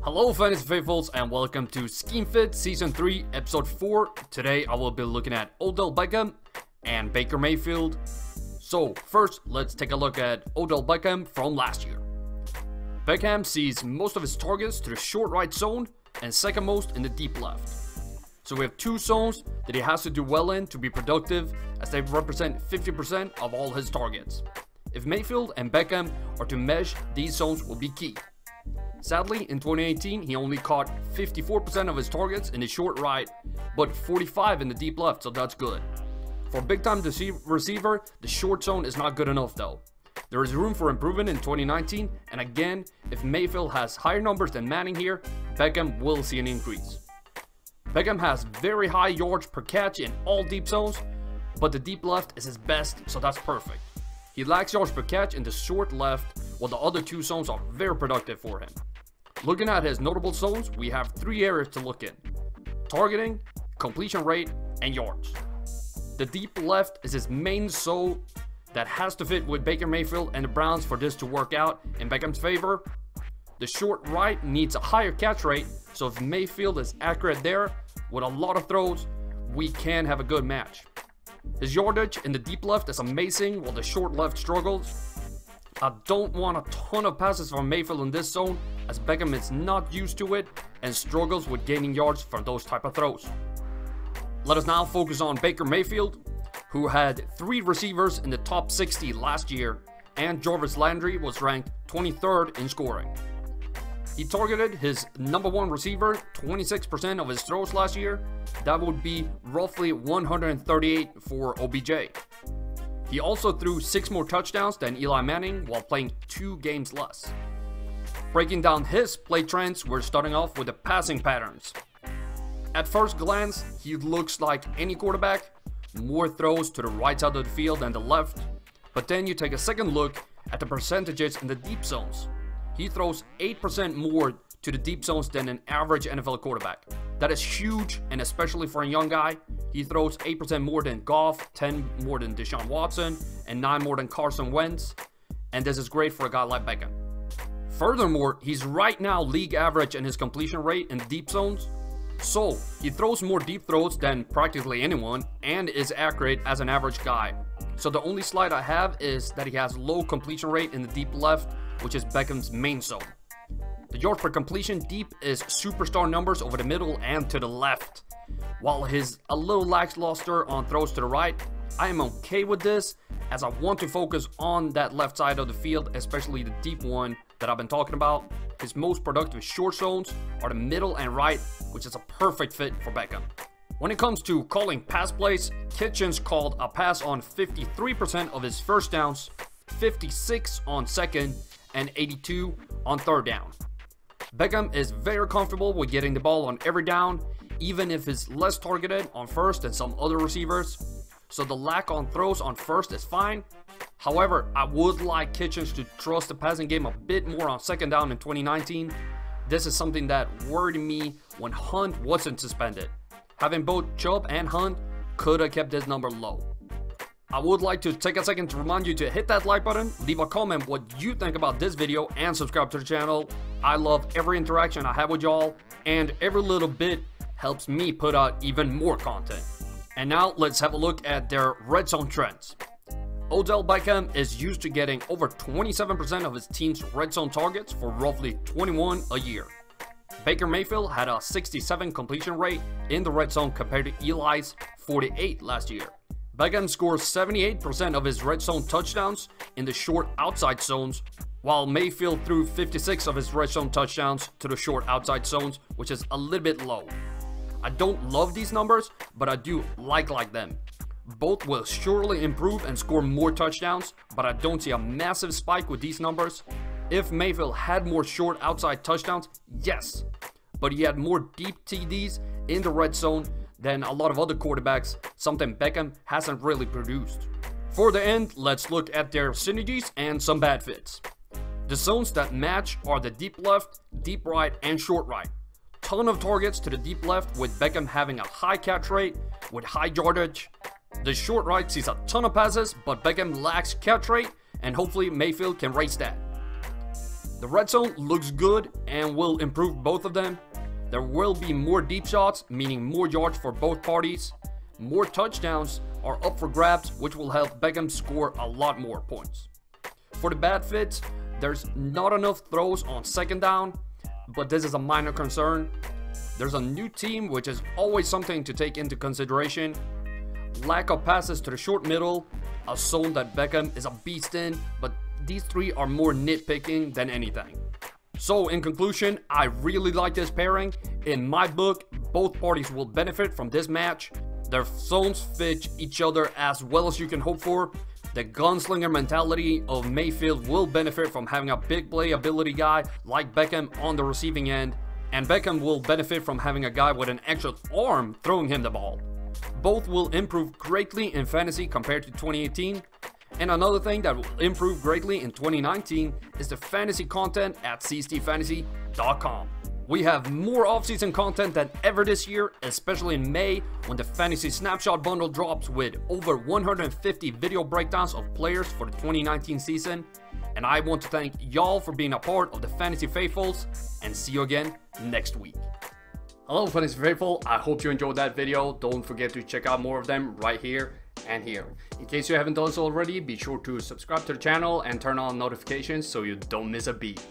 Hello fantasy faithfuls and welcome to Scheme Fit Season 3 Episode 4. Today I will be looking at Odell Beckham and Baker Mayfield. So first let's take a look at Odell Beckham from last year. Beckham sees most of his targets to the short right zone and second most in the deep left. So we have two zones that he has to do well in to be productive, as they represent 50% of all his targets. If Mayfield and Beckham are to mesh, these zones will be key. Sadly, in 2018, he only caught 54% of his targets in the short right, but 45% in the deep left, so that's good. For a big-time receiver, the short zone is not good enough though. There is room for improvement in 2019, and again, if Mayfield has higher numbers than Manning here, Beckham will see an increase. Beckham has very high yards per catch in all deep zones, but the deep left is his best, so that's perfect. He lacks yards per catch in the short left, while the other two zones are very productive for him. Looking at his notable zones, we have three areas to look in: targeting, completion rate, and yards. The deep left is his main zone that has to fit with Baker Mayfield and the Browns for this to work out in Beckham's favor. The short right needs a higher catch rate, so if Mayfield is accurate there with a lot of throws, we can have a good match. His yardage in the deep left is amazing, while the short left struggles. I don't want a ton of passes from Mayfield in this zone, as Beckham is not used to it and struggles with gaining yards from those type of throws. Let us now focus on Baker Mayfield, who had 3 receivers in the top 60 last year, and Jarvis Landry was ranked 23rd in scoring. He targeted his number 1 receiver 26% of his throws last year. That would be roughly 138 for OBJ. He also threw 6 more touchdowns than Eli Manning while playing 2 games less. Breaking down his play trends, we're starting off with the passing patterns. At first glance, he looks like any quarterback, more throws to the right side of the field than the left. But then you take a second look at the percentages in the deep zones. He throws 8% more to the deep zones than an average NFL quarterback. That is huge, and especially for a young guy. He throws 8% more than Goff, 10 more than Deshaun Watson, and 9 more than Carson Wentz. And this is great for a guy like Beckham. Furthermore, he's right now league average in his completion rate in deep zones. So, he throws more deep throws than practically anyone and is accurate as an average guy. So the only slide I have is that he has low completion rate in the deep left, which is Beckham's main zone. The yards per completion deep is superstar numbers over the middle and to the left. While he's a little lackluster on throws to the right, I am okay with this, as I want to focus on that left side of the field, especially the deep one that I've been talking about. His most productive short zones are the middle and right, which is a perfect fit for Beckham. When it comes to calling pass plays, Kitchens called a pass on 53% of his first downs, 56 on second, and 82 on third down. Beckham is very comfortable with getting the ball on every down, even if it's less targeted on first than some other receivers. So the lack on throws on first is fine. However, I would like Kitchens to trust the passing game a bit more on second down in 2019. This is something that worried me when Hunt wasn't suspended. Having both Chubb and Hunt could have kept this number low. I would like to take a second to remind you to hit that like button, leave a comment what you think about this video, and subscribe to the channel. I love every interaction I have with y'all, and every little bit helps me put out even more content. And now let's have a look at their red zone trends. Odell Beckham is used to getting over 27% of his team's red zone targets for roughly 21 a year. Baker Mayfield had a 67 completion rate in the red zone compared to Eli's 48 last year. Beckham scores 78% of his red zone touchdowns in the short outside zones, while Mayfield threw 56 of his red zone touchdowns to the short outside zones, which is a little bit low. I don't love these numbers, but I do like them. Both will surely improve and score more touchdowns, but I don't see a massive spike with these numbers. If Mayfield had more short outside touchdowns, yes, but he had more deep TDs in the red zone than a lot of other quarterbacks, something Beckham hasn't really produced. For the end, let's look at their synergies and some bad fits. The zones that match are the deep left, deep right, and short right. Ton of targets to the deep left, with Beckham having a high catch rate with high yardage. The short right sees a ton of passes, but Beckham lacks catch rate, and hopefully Mayfield can raise that. The red zone looks good and will improve both of them. There will be more deep shots, meaning more yards for both parties. More touchdowns are up for grabs, which will help Beckham score a lot more points. For the bad fits, there's not enough throws on second down, but this is a minor concern. There's a new team, which is always something to take into consideration. Lack of passes to the short middle, a zone that Beckham is a beast in, but these three are more nitpicking than anything. So in conclusion, I really like this pairing. In my book, both parties will benefit from this match. Their zones fit each other as well as you can hope for. The gunslinger mentality of Mayfield will benefit from having a big play ability guy like Beckham on the receiving end. And Beckham will benefit from having a guy with an extra arm throwing him the ball. Both will improve greatly in fantasy compared to 2018. And another thing that will improve greatly in 2019 is the fantasy content at cstfantasy.com. We have more offseason content than ever this year, especially in May when the Fantasy Snapshot bundle drops with over 150 video breakdowns of players for the 2019 season. And I want to thank y'all for being a part of the Fantasy Faithfuls, and see you again next week. Hello Fantasy Faithful, I hope you enjoyed that video. Don't forget to check out more of them right here and here. In case you haven't done so already, be sure to subscribe to the channel and turn on notifications so you don't miss a beat.